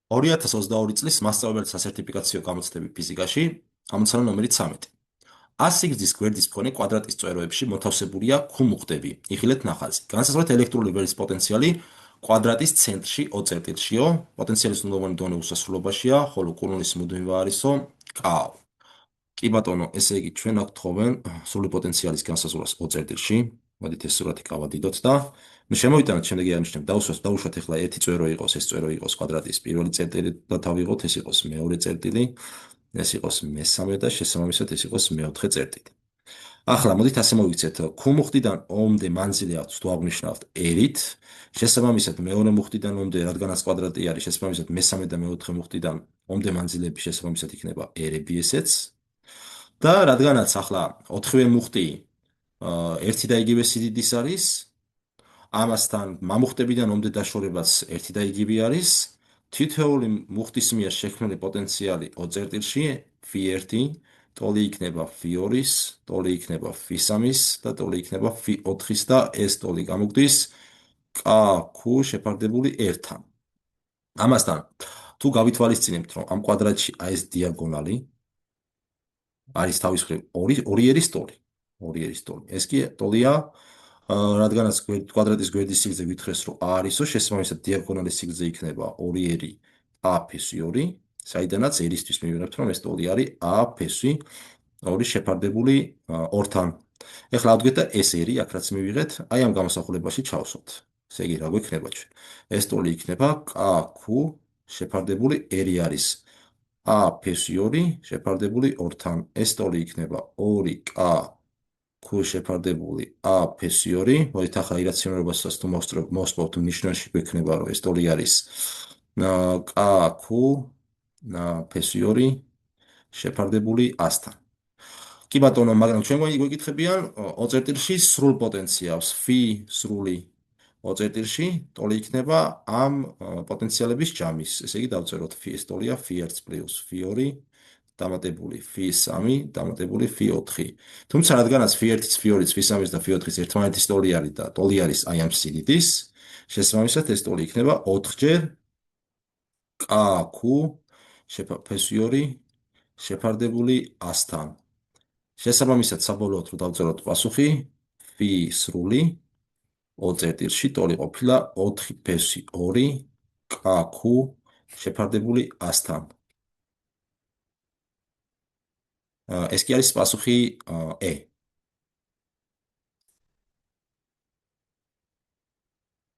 2022 წლის მასწავლებელთა სასერტიფიკაციო გამოცდები ფიზიკაში, ამოცანა ნომერი 13. 100 სიგრძის გვერდის მქონე კვადრატის წვეროებში მოთავსებულია ქულმუხტები. იხილეთ ნახაზი. განსაზღვრეთ ელექტრული ველის პოტენციალი კვადრატის ცენტრში O-წერტილშიო, პოტენციალის ნულოვანი დონე უსასრულობაშია, ხოლო კულონის მუდმივი არისო K. კი ბატონო, ესე იგი ჩვენ აქვთ თხოვენ სრული პოტენციალის განსაზღვრას O-წერტილში. მოდით ეს სურათი გავადიდოთ და შემოვიტანოთ შემდეგი აღნიშნები. დაუშვათ ახლა ერთი წვერო იყოს, ეს წვერო იყოს კვადრატის პირველი წერტილი და დავიღოთ, ეს იყოს მეორე წერტილი, ეს იყოს მესამე და შესაბამისად ეს იყოს მეოთხე წერტილი. ახლა მოდით ასე მოვიქცეთ, ქულმუხტიდან O-მდე მანძილი აქვს, თუ აღნიშნავთ R-ით, შესაბამისად მეორე მუხტიდან O-მდე, რადგანაც კვადრატი არის, შესაბამისად მესამე და მეოთხე მუხტიდან O-მდე მანძილები შესაბამისად იქნება R-ები ესეც. და რადგანაც ახლა ოთხივე მუხტი ერთი და იგივე სიდიდის არის, ამასთან მამუხტებიდან O-მდე დაშორებაც ერთი და იგივე არის, თითოეული მუხტის მიერ შექმნილი პოტენციალი O-წერტილში φ1 ტოლი იქნება φ2-ის, ტოლი იქნება φ3-ის და ტოლი იქნება φ4-ის და ეს ტოლი გამოგვდის KQ შეფარდებული R-თან. ამასთან თუ გავითვალისწინებთ, რომ ამ კვადრატში ეს დიაგონალი არის თავის მხრივ ორი ერის ტოლი. ეს კი ტოლია, რადგანაც კვადრატის გვერდის სიგრძე ვითხრეს, რომ A არისო, შესაბამისად დიაგონალის სიგრძე იქნება 2 A ფ2, საიდანაც ერისთვის მივიღებთ, რომ ეს ტოლი არის A ფ2 შეფარდებული 2-თან. ეხლა ავდგეთ და ეს ერი, აქ რაც მივიღეთ, აი ამ გამოსახულებაში ჩავსვათ. ესე იგი, რა გვექნება ჩვენ? ეს ტოლი იქნება KQ შეფარდებული ერი არის A ფ2 შეფარდებული 2-თან. ეს ტოლი იქნება 2KQ შეფარდებული A ფ2. მოდით ახლა ირაციონალობასაც თუ მოვსწრებთ ნიშნაში გვექნება, რომ ეს ტოლი არის KQ ფ2 შეფარდებული 100-თან. კი ბატონო, მაგრამ ჩვენ გვეკითხებიან O-წერტილში სრულ პოტენციალს φ სრული O-წერტილში ტოლი იქნება ამ პოტენციალების ჯამის. ესე იგი დავწეროთ φ-ის ტოლია φ1 პლუს φ2 დამატებული φ3 დამატებული φ4. თუმცა რადგანაც φ1-იც φ2-იც φ3-იც და φ4-იც ერთმანეთის ტოლი არის და ტოლი არის აი ამ სიდიდის, შესაბამისად ეს ტოლი იქნება 4-ჯერ KQ ფ2 შეფარდებული 100-თან. შესაბამისად საბოლოოდ რომ დავწეროთ პასუხი φ სრული O-წერტილში ტოლი ყოფილა 4φ2 KQ შეფარდებული 100-თან. ეს კი არის პასუხი E.